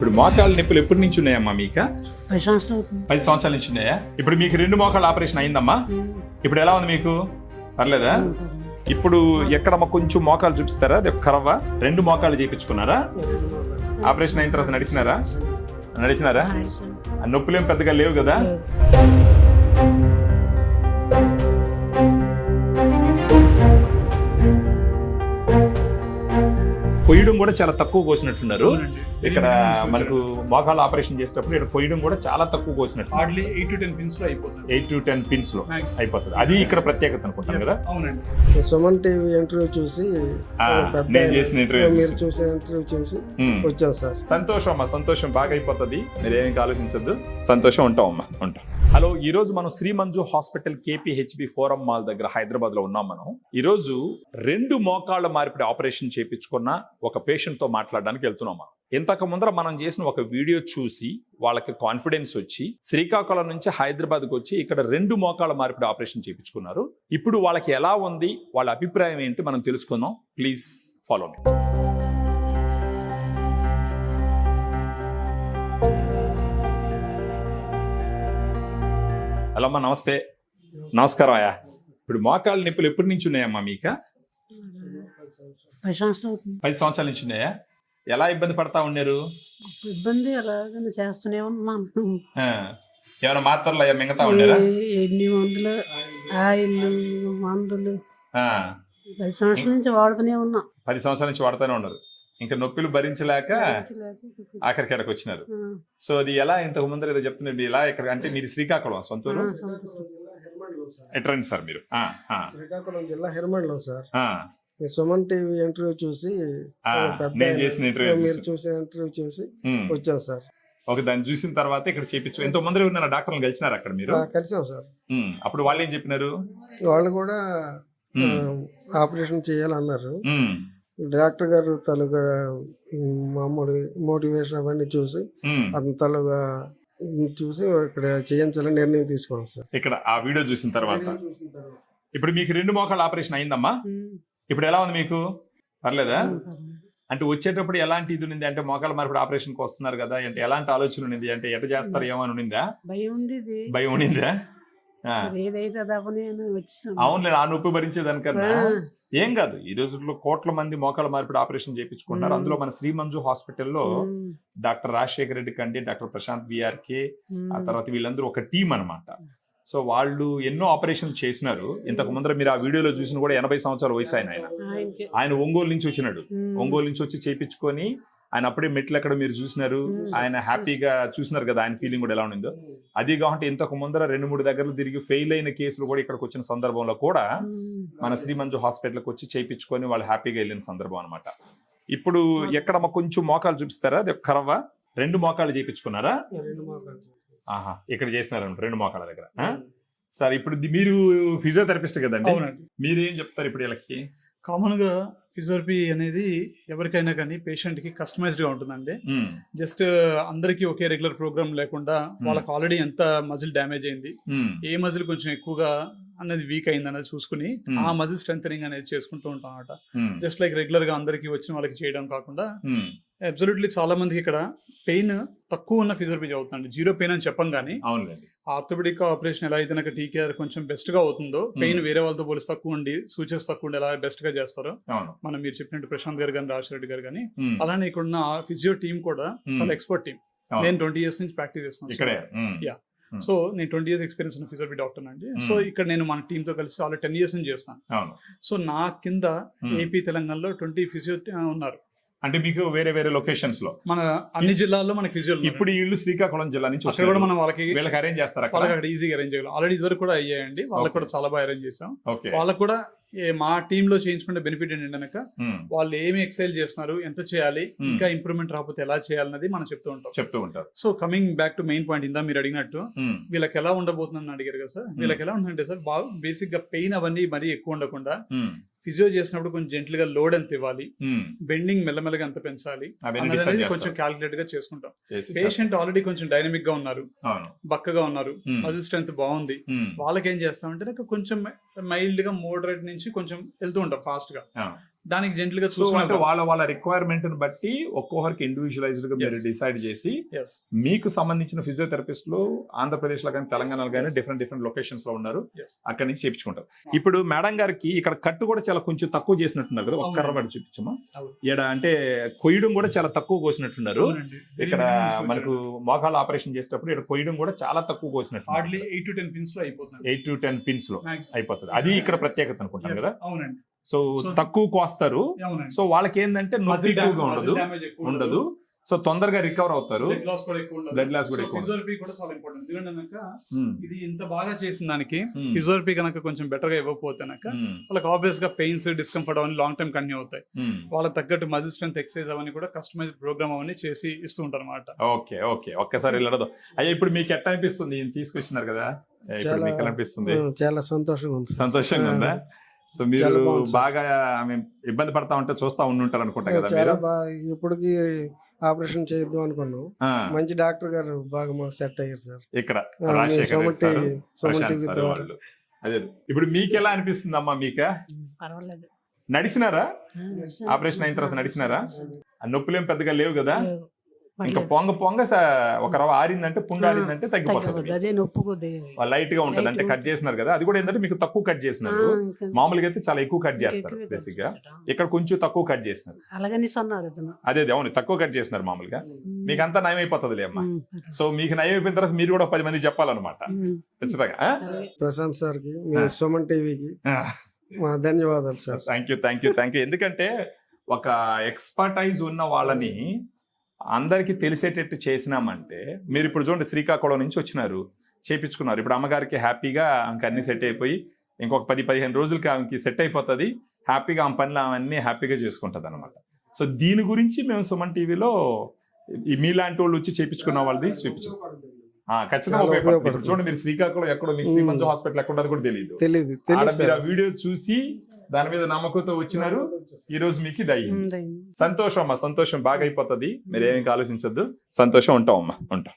ఇప్పుడు మోకాళ్ళ నొప్పులు ఎప్పటి నుంచి ఉన్నాయమ్మా మీకు? 10 సంవత్సరాలు అవుతుంది. 10 సంవత్సరాల నుంచి ఉన్నాయా? ఇప్పుడు మీకు 2 మోకాళ్ళ ఆపరేషన్ అయిందమ్మా. ఇప్పుడు ఎలా ఉంది మీకు? పర్లేదా? ఇప్పుడు ఎక్కడమ్మా కొంచెం మోకాలు చూపిస్తారా? అది ఒక కరవ 2 మోకాళ్ళు చేయించుకున్నారా? ఆపరేషన్ అయిన తర్వాత నడిచినారా? ఆ నొప్పులేం పెద్దగా లేవు కదా? పొయ్యడం కూడా చాలా తక్కువ కోసినట్లున్నారు. ఇక్కడ మనకు మోకాళ్ళ ఆపరేషన్ చేసేటప్పుడు ఇక్కడ పొయ్యడం కూడా చాలా తక్కువ కోసినట్టు. 8 to 10 pins లో అయిపోతుంది. 8 to 10 pins లో అయిపోతుంది. అది ఇక్కడ ప్రత్యేకత అనుకుంటాను కదా. అవునండి. సుమన్ టీవీ ఇంటర్వ్యూ చూసి నేను చేసిన ఇంటర్వ్యూ మీరు చూసిన ఇంటర్వ్యూ చూసి వచ్చాం సార్. సంతోషం అమ్మా, సంతోషం బాగా అయిపోతుంది. మీరేమీ ఆలోచించద్దు, సంతోషం ఉంటాం అమ్మా, ఉంటాం. హలో, ఈ రోజు మనం Sri Manju hospital KPHB forum mall దగ్గర హైదరాబాద్ లో ఉన్నాం. మనం ఈ రోజు 2 మోకాళ్ళ మార్పిడి ఆపరేషన్ చేయించుకున్న ఒక పేషెంట్ తో మాట్లాడడానికి వెళ్తున్నాం. ఇంతకు ముందర మనం చేసిన ఒక వీడియో చూసి వాళ్ళకి కాన్ఫిడెన్స్ వచ్చి శ్రీకాకుళం నుంచి హైదరాబాద్కి వచ్చి ఇక్కడ 2 మోకాళ్ళ మార్పిడి ఆపరేషన్ చేయించుకున్నారు. ఇప్పుడు వాళ్ళకి ఎలా ఉంది, వాళ్ళ అభిప్రాయం ఏంటి మనం తెలుసుకుందాం. Please follow me. హలో అమ్మా, నమస్తే. నమస్కారం అయ్యా. ఇప్పుడు మోకాళ్ళ నొప్పులు ఎప్పటి నుంచి ఉన్నాయమ్మా మీకు? 10 సంవత్సరాలు అవుతుంది. 10 సంవత్సరాల నుంచి ఉన్నాయా? ఎలా ఇబ్బంది పడతా ఉన్నారు? ఇబ్బంది ఎలాగైనా చేస్తూనే ఉన్నాను. ఏమైనా మాత్రలు అయ్యా మింగతా ఉన్నారా? ఎన్ని మందులు, ఆయిల్, మందులు 10 సంవత్సరాల నుంచి వాడుతూనే ఉన్నా. 10 సంవత్సరాల నుంచి వాడుతూనే ఉన్నారు. ఇంకా నొప్పులు భరించలేక ఆఖరికి ఎక్కడికి వచ్చినారు. సో అది ఎలా, ఇంతకు ముందర ఏదో చెప్తున్నారు ఇలా ఇక్కడ అంటే మీరు శ్రీకాకుళం సొంతూరు? ఎట్రండి సార్ మీరు? శ్రీకాకుళం జిల్లా హిరమండలో సార్. సుమన్ టీవీ ఇంటర్వ్యూ చూసి నేను చేసిన ఇంటర్వ్యూ మీరు చూసిన ఇంటర్వ్యూ చూసి వచ్చాం సార్. ఒక దాన్ని చూసిన తర్వాత ఇక్కడ చేపించు. ఎంతో మంది ఉన్న డాక్టర్లు కలిసినారు అక్కడ మీరు? కలిసాం సార్. అప్పుడు వాళ్ళు ఏం చెప్పినారు? వాళ్ళు కూడా ఆపరేషన్ చేయాలన్నారు. డాక్టర్ గారు తలుగా మామూలు మోటివేషన్ అవన్నీ చూసి అతని తలుగా చూసి ఇక్కడ చేయించాలని నిర్ణయం తీసుకున్నాం సార్. ఇక్కడ ఆ వీడియో చూసిన తర్వాత ఇప్పుడు మీకు 2 మోకాళ్ళ ఆపరేషన్ అయిందమ్మా. ఇప్పుడు ఎలా ఉంది మీకు? పర్లేదా? అంటే వచ్చేటప్పుడు ఎలాంటి ఇది ఉంది అంటే మోకాళ్ళ మార్పిడి ఆపరేషన్కి వస్తున్నారు కదా, అంటే ఎలాంటి ఆలోచన ఉంది, అంటే ఎట్లా చేస్తారు ఏమని ఉండిందా? భయం ఉండిందా? అవునులే, ఆ నొప్పి భరించేదానికన్నా ఏం కాదు. ఈ రోజుల్లో కోట్ల మంది మోకాళ్ళ మార్పిడి ఆపరేషన్ చేయించుకుంటారు. అందులో మన శ్రీ మంజు హాస్పిటల్లో డాక్టర్ రాజశేఖర రెడ్డి కండి, డాక్టర్ ప్రశాంత్ BRK, ఆ తర్వాత వీళ్ళందరూ ఒక టీం అన్నమాట. సో వాళ్ళు ఎన్నో ఆపరేషన్లు చేసినారు. ఇంతకు ముందర మీరు ఆ వీడియోలో చూసిన కూడా 80 సంవత్సరాల వయసు ఆయన ఒంగోలు నుంచి వచ్చినాడు. ఒంగోలు నుంచి వచ్చి చేయించుకొని ఆయన అప్పుడే మెట్లు ఎక్కడ మీరు చూసినారు. ఆయన హ్యాపీగా చూసినారు కదా, ఆయన ఫీలింగ్ కూడా ఎలా ఉండిందో. అది కాకుండా ఇంతకు ముందర 2-3 దగ్గరలు తిరిగి ఫెయిల్ అయిన కేసులు కూడా ఇక్కడికి వచ్చిన సందర్భంలో కూడా మన శ్రీ మంజు హాస్పిటల్కి వచ్చి చేయించుకొని వాళ్ళు హ్యాపీగా వెళ్ళిన సందర్భం అనమాట. ఇప్పుడు ఎక్కడమ్మా కొంచెం మోకాలు చూపిస్తారా? అది ఒక కరవ 2 మోకాళ్ళు చేయించుకున్నారా? ఇక్కడ చేసినారు 2 మోకాళ్ళ దగ్గర. సార్ ఇప్పుడు మీరు ఫిజియోథెరపిస్ట్ కదండి, మీరేం చెప్తారు ఇప్పుడు వీళ్ళకి? కామన్ గా ఫిజియోథెరపీ అనేది ఎవరికైనా కానీ పేషెంట్ కి కస్టమైజ్డ్ గా ఉంటుందండి. జస్ట్ అందరికి ఒకే రెగ్యులర్ ప్రోగ్రామ్ లేకుండా వాళ్ళకి ఆల్రెడీ ఎంత మజిల్ డ్యామేజ్ అయింది, ఏ మజిల్ కొంచెం ఎక్కువగా అనేది వీక్ అయింది అనేది చూసుకుని ఆ మజిల్ స్ట్రెంథనింగ్ అనేది చేసుకుంటూ ఉంటాం అనమాట. జస్ట్ లైక్ రెగ్యులర్ గా అందరికి వచ్చిన వాళ్ళకి చేయడం కాకుండా అబ్సల్యూట్లీ చాలా మందికి ఇక్కడ పెయిన్ తక్కువ ఉన్న ఫిజియోథెరపీ అవుతుందండి. 0 పెయిన్ అని చెప్పం కానీ ఆర్థోపెడిక్ ఆపరేషన్ ఎలా అయితే నాకు TKR కొంచెం బెస్ట్ గా అవుతుందో, పెయిన్ వేరే వాళ్ళతో పోలిస్తే తక్కువ ఉండి సూచర్స్ తక్కువ ఉండి ఎలా బెస్ట్ గా చేస్తారో మనం మీరు చెప్పినట్టు ప్రశాంత్ గారు కానీ రాజశేఖర రెడ్డి గారు కానీ, అలానే ఇక్కడ ఉన్న ఫిజియో టీమ్ కూడా చాలా ఎక్స్పర్ట్ టీమ్. నేను 20 years నుంచి ప్రాక్టీస్ చేస్తున్నాను. సో నేను 20 years ఎక్స్పీరియన్స్ ఉన్న ఫిజియోథెరపీ డాక్టర్ అండి. సో ఇక్కడ నేను మన టీమ్ తో కలిసి ఆల్రెడీ 10 years నుంచి చేస్తాను. సో నా కింద AP తెలంగాణలో 20 ఫిజియో ఉన్నారు. అంటే మీకు వేరే వేరే లొకేషన్స్ లో మన అన్ని జిల్లాల్లో మనకి ఫిజియో. ఇప్పుడు వీళ్ళు శ్రీకాకుళం జిల్లా నుంచి అక్కడ కూడా మనం వాళ్ళకి అరేంజ్ చేస్తారు. వాళ్ళకి అక్కడ ఈజీగా అరేంజ్ చేయాలి. ఆల్రెడీ ఇదివరకు కూడా అయ్యాయండి. వాళ్ళకి కూడా చాలా బాగా అరేంజ్ చేసాం. వాళ్ళకి కూడా మా టీమ్ లో చేయించుకునే బెనిఫిట్ ఏంటంటే వాళ్ళు ఏమి ఎక్సైజ్ చేస్తున్నారు, ఎంత చేయాలి, ఇంకా ఇంప్రూవ్మెంట్ రాకపోతే ఎలా చేయాలన్నది మనం చెప్తూ ఉంటారు. So coming back to main point, ఇందా మీరు అడిగినట్టు వీళ్ళకి ఎలా ఉండబోతుందని అడిగారు కదా సార్. వీళ్ళకి ఎలా ఉంటుందంటే సార్, బేసిక్ గా పెయిన్ అవన్నీ మరీ ఎక్కువ ఉండకుండా ఫిజియో చేసినప్పుడు కొంచెం జెంట్లు గా లోడ్ ఎంత ఇవ్వాలి, బెండింగ్ మెల్లమెల్లగా ఎంత పెంచాలి అనేది కొంచెం క్యాలిక్యులేట్ గా చేసుకుంటాం. పేషెంట్ ఆల్రెడీ కొంచెం డైనమిక్ గా ఉన్నారు, బక్కగా ఉన్నారు, మజిల్ స్ట్రెంత్ బాగుంది. వాళ్ళకి ఏం చేస్తామంటే కొంచెం మైల్డ్ గా మోడరేట్ నుంచి కొంచెం వెళ్తూ ఉంటాం ఫాస్ట్ గా. దానికి జెంటల్ గా సో అంటే చూసుకుంటాం. వాళ్ళ రిక్వైర్మెంట్ ని బట్టి ఒక్కొక్కరికి ఇండివిజువలైజ్డ్ గా మీరు Yes. డిసైడ్ చేసి Yes. మీకు సంబంధించిన ఫిజియోథెరపిస్టులు ఆంధ్రప్రదేశ్ లో కానీ తెలంగాణలో కానీ డిఫరెంట్ లొకేషన్స్ లో ఉన్నారు. Yes. అక్కడి నుంచి చేయించుకుంటారు. ఇప్పుడు మేడం గారికి ఇక్కడ కట్టు కూడా చాలా కొంచెం తక్కువ చేసినట్టున్నారు కదా, ఒక్క కర్ర పడి చూపించమ్మా. అవును. ఇక్కడ అంటే కొయ్యడం కూడా చాలా తక్కువ కోసినట్టున్నారు. అవునండి. ఇక్కడ మనకు మోకాళ్ళ ఆపరేషన్ చేసేటప్పుడు ఇక్కడ కొయ్యడం కూడా చాలా తక్కువ కోసినట్టు, హార్డ్లీ 8 to 10 pins లో అయిపోతుంది. 8 to 10 పిన్స్ లో Maximum. అయిపోతుంది. అది ఇక్కడ ప్రత్యేకత అనుకుంటాను Yes. కదా. అవునండి. సో తక్కువ కోస్తారు. అవునండి. సో వాళ్ళకి ఏంటంటే నొప్పి ఎక్కువగా ఉండదు, ఉండదు. సో తొందరగా రికవర్ అవుతారు. బ్లడ్ లాస్ కూడా ఎక్కువ ఉండదు. Blood loss కూడా ఎక్కువ ఉండదు. ఫిజియోథెరపీ కూడా చాలా ఇంపార్టెంట్. ఎందుకంటే కనుక ఉమ్, ఇది ఇంత బాగా చేసిన దానికి Hmm. ఫిజియోథెరపీ కనుక కొంచెం బెటర్ గా ఇవ్వకపోతే కనుక ఉమ్, వాళ్ళకి ఆబ్వియస్ గా పెయిన్స్, డిస్కంఫర్ట్ అవన్నీ లాంగ్ టైం కంటిన్యూ అవుతాయి. ఉమ్. వాళ్ళకి తగ్గట్టు మజిల్ స్ట్రెంత్ ఎక్సర్సైజ్ అవన్నీ కూడా కస్టమైజ్ ప్రోగ్రామ్ అవన్నీ చేసి ఇస్తూ ఉంటారు అనమాట. ఓకే ఓకే, ఒక్కసారి వెళ్ళదు. అయ్యా ఇప్పుడు మీకు ఎట్లా అనిపిస్తుంది? ఈయన తీసుకొచ్చినారు కదా, ఇప్పుడు మీకు ఎలా అనిపిస్తుంది? చాలా సంతోషంగా ఉంది సార్. సంతోషంగా ఉందా? సో మీరు చాలా బాగుంది సార్. బాగా ఆమె ఇబ్బంది పడతా ఉంటే చూస్తా ఉండుంటారు అనుకుంటా కదా చాలా మీరు. బాగా ఇప్పటికి ఆపరేషన్ చేద్దాం అనుకున్నాం. ఆ, మంచి డాక్టర్ గారు బాగా మాకు సెట్ అయ్యారు సార్. ఇక్కడ మీ Rajasekhar Suman Reddy sir, TV, Suman Prashanth TV sir ద్వారా. వాళ్ళు. అదే ఇప్పుడు మీకు ఎలా అనిపిస్తుంది అమ్మా? మీక పర్వాలేదు. నడిచినారా? ఆ, ఆపరేషన్ అయిన తర్వాత నడిచినారా? ఆ నొప్పులేం పెద్దగా లేవు కదా. లేవు. ఇంకా పర్లేదు. పొంగ ఒక రవ ఆరిందంటే పుండు ఆరిందంటే తగ్గిపోతుంది. తగ్గదు. అదే నొప్పి కొద్దిగా లైట్ గా ఉంటది. అంటే Light కట్ చేసినారు కదా, అది కూడా ఏంటంటే మీకు తక్కువ కట్ చేసినారు. మామూలుగా అయితే చాలా ఎక్కువ కట్ చేస్తారు బేసిక్ గా. ఇక్కడ కొంచెం తక్కువ కట్ చేసినారు. అలాగని అన్నారు అతను. అదే అవును, తక్కువ కట్ చేసినారు మామూలుగా. మీకు అంతా నయం అయిపోతుంది అమ్మా. ఉమ్, సో మీకు నయం అయిపోయిన తర్వాత మీరు కూడా 10 మంది చెప్పాలన్నమాట ఉమ్. ఖచ్చితంగా. ప్రశాంత్ సార్ కి, మీ సుమన్ టీవీకి మా ధన్యవాదాలు సార్. Thank you. ఎందుకంటే ఒక ఎక్స్పర్టైజ్ ఉన్న వాళ్ళని అందరికీ తెలిసేటట్టు చేసినామంటే, మీరు ఇప్పుడు చూడండి శ్రీకాకుళం నుంచి వచ్చినారు, చేపించుకున్నారు. ఇప్పుడు అమ్మగారికి హ్యాపీగా ఆమెకి అన్ని సెట్ అయిపోయి ఇంకొక 10-15 రోజులకి ఆమెకి సెట్ అయిపోతుంది. హ్యాపీగా ఆమె పనులు అవన్నీ హ్యాపీగా చేసుకుంటుంది అనమాట. సో దీని గురించి మేము సుమన్ టీవీలో మీలాంటి వాళ్ళు వచ్చి చేపించుకున్న వాళ్ళది చూపించాం. ఖచ్చితంగా చాలా ఉపయోగపడుతుంది. ఉపయోగపడుతుంది. చూడండి మీరు శ్రీకాకుళం ఎక్కడో, మీకు శ్రీ మంజు హాస్పిటల్ ఎక్కడ ఉన్నది కూడా తెలియదు. తెలీదు ఆడ మీరు ఆ సార్. వీడియో చూసి దాని మీద నమ్మకంతో వచ్చినారు. ఈ రోజు మీకు ఇది అయ్యింది. ఉంది. సంతోషం అమ్మా, సంతోషం. బాగా అయిపోతుంది. మీరు ఏమీ ఆలోచించద్దు. సంతోషం. ఉంటాం అమ్మా, ఉంటాం.